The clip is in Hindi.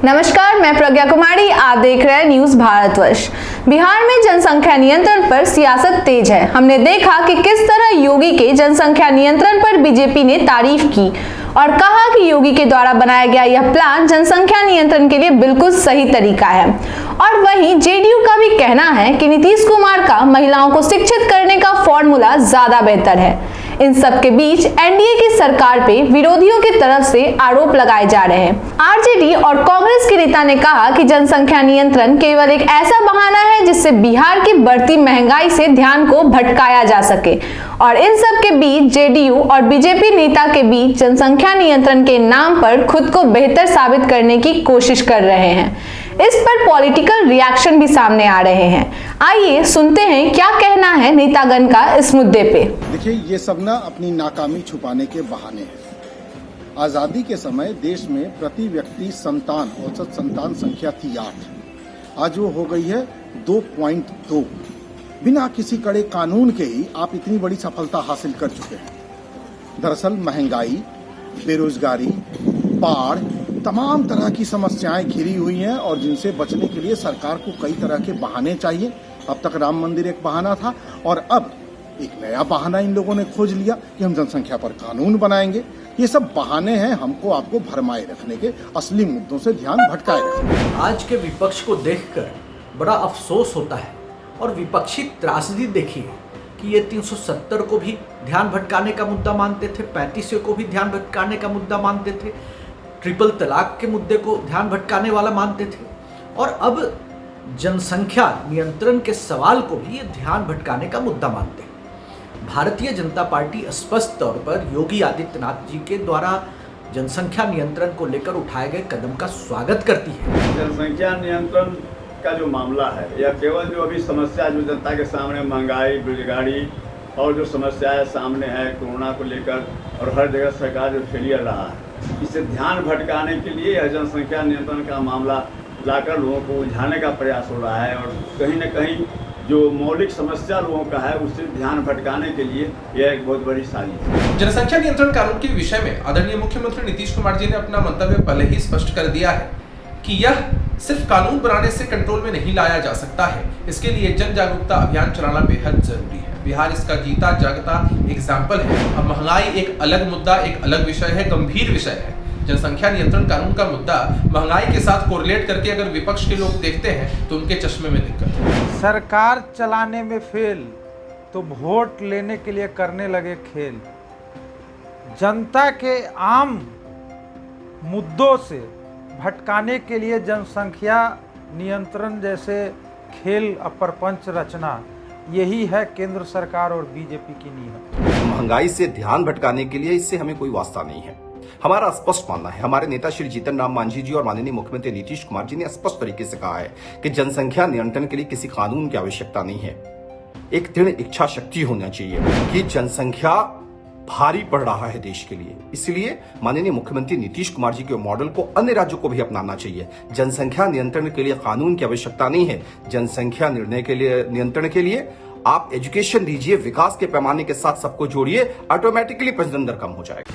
नमस्कार, मैं प्रज्ञा कुमारी। आप देख रहे हैं न्यूज भारतवर्ष। बिहार में जनसंख्या नियंत्रण पर सियासत तेज है। हमने देखा कि किस तरह योगी के जनसंख्या नियंत्रण पर बीजेपी ने तारीफ की और कहा कि योगी के द्वारा बनाया गया यह प्लान जनसंख्या नियंत्रण के लिए बिल्कुल सही तरीका है। और वहीं जेडीयू का भी कहना है कि नीतीश कुमार का महिलाओं को शिक्षित करने का फॉर्मूला ज्यादा बेहतर है। इन सब के बीच एनडीए की सरकार पे विरोधियों की तरफ से आरोप लगाए जा रहे हैं। आरजेडी और कांग्रेस के नेता ने कहा कि जनसंख्या नियंत्रण केवल एक ऐसा बहाना है जिससे बिहार की बढ़ती महंगाई से ध्यान को भटकाया जा सके। और इन सब के बीच जेडीयू और बीजेपी नेता के बीच जनसंख्या नियंत्रण के नाम पर खुद को बेहतर साबित करने की कोशिश कर रहे हैं। इस पर पॉलिटिकल रिएक्शन भी सामने आ रहे हैं। आइए सुनते हैं क्या कहना है नेतागण का इस मुद्दे पे। देखिए, ये सब ना अपनी नाकामी छुपाने के बहाने हैं। आजादी के समय देश में प्रति व्यक्ति संतान, औसत संतान संख्या थी 8, आज वो हो गई है 2.2। बिना किसी कड़े कानून के ही आप इतनी बड़ी सफलता हासिल कर चुके हैं। दरअसल महंगाई, बेरोजगारी, बाढ़, तमाम तरह की समस्याएं घिरी हुई हैं और जिनसे बचने के लिए सरकार को कई तरह के बहाने चाहिए। अब तक राम मंदिर एक बहाना था और अब एक नया बहाना इन लोगों ने खोज लिया कि हम जनसंख्या पर कानून बनाएंगे। ये सब बहाने हैं हमको आपको भरमाए रखने के, असली मुद्दों से ध्यान भटकाए रखने। आज के विपक्ष को देखकर बड़ा अफसोस होता है और विपक्षी त्रासदी देखिए कि ये 370 को भी ध्यान भटकाने का मुद्दा मानते थे, 35 को भी ध्यान भटकाने का मुद्दा मानते थे, ट्रिपल तलाक के मुद्दे को ध्यान भटकाने वाला मानते थे और अब जनसंख्या नियंत्रण के सवाल को भी ये ध्यान भटकाने का मुद्दा मानते हैं। भारतीय जनता पार्टी स्पष्ट तौर पर योगी आदित्यनाथ जी के द्वारा जनसंख्या नियंत्रण को लेकर उठाए गए कदम का स्वागत करती है। जनसंख्या नियंत्रण का जो मामला है या केवल जो अभी समस्या जो जनता के सामने महंगाई, बेरोजगारी और जो समस्याएं सामने है कोरोना को लेकर और हर जगह सरकार जो फेलियर रहा है, इसे ध्यान भटकाने के लिए यह जनसंख्या नियंत्रण का मामला लाकर लोगों को उलझाने का प्रयास हो रहा है और कहीं न कहीं जो मौलिक समस्या लोगों का है उससे ध्यान भटकाने के लिए यह एक बहुत बड़ी साजिश है। जनसंख्या नियंत्रण कानून के विषय में आदरणीय मुख्यमंत्री नीतीश कुमार जी ने अपना मंतव्य पहले ही स्पष्ट कर दिया है कि यह सिर्फ कानून बनाने से कंट्रोल में नहीं लाया जा सकता है। इसके लिए जन जागरूकता अभियान चलाना बेहद जरूरी है। बिहार इसका जीता जागता एग्जाम्पल है। अब महंगाई एक अलग मुद्दा, एक अलग विषय है, गंभीर विषय है। जनसंख्या नियंत्रण कानून का मुद्दा महंगाई के साथ कोरिलेट करके अगर विपक्ष के लोग देखते हैं तो उनके चश्मे में दिक्कत है। सरकार चलाने में फेल तो वोट लेने के लिए करने लगे खेल। जनता के आम मुद्दों से भटकाने के लिए जनसंख्या नियंत्रण जैसे खेल प्रपंच रचना, यही है केंद्र सरकार और बीजेपी की नीयत। महंगाई से ध्यान भटकाने के लिए इससे हमें कोई वास्ता नहीं है। हमारा स्पष्ट मानना है, हमारे नेता श्री जीतन राम मांझी जी और माननीय मुख्यमंत्री नीतीश कुमार जी ने स्पष्ट तरीके से कहा है कि जनसंख्या नियंत्रण के लिए किसी कानून की आवश्यकता नहीं है। एक दृढ़ इच्छा शक्ति होना चाहिए कि जनसंख्या भारी पड़ रहा है देश के लिए, इसलिए माननीय मुख्यमंत्री नीतीश कुमार जी के मॉडल को अन्य राज्यों को भी अपनाना चाहिए। जनसंख्या नियंत्रण के लिए कानून की आवश्यकता नहीं है। जनसंख्या नियंत्रण के लिए आप एजुकेशन दीजिए, विकास के पैमाने के साथ सबको जोड़िए, ऑटोमेटिकली प्रजनन दर कम हो जाएगा।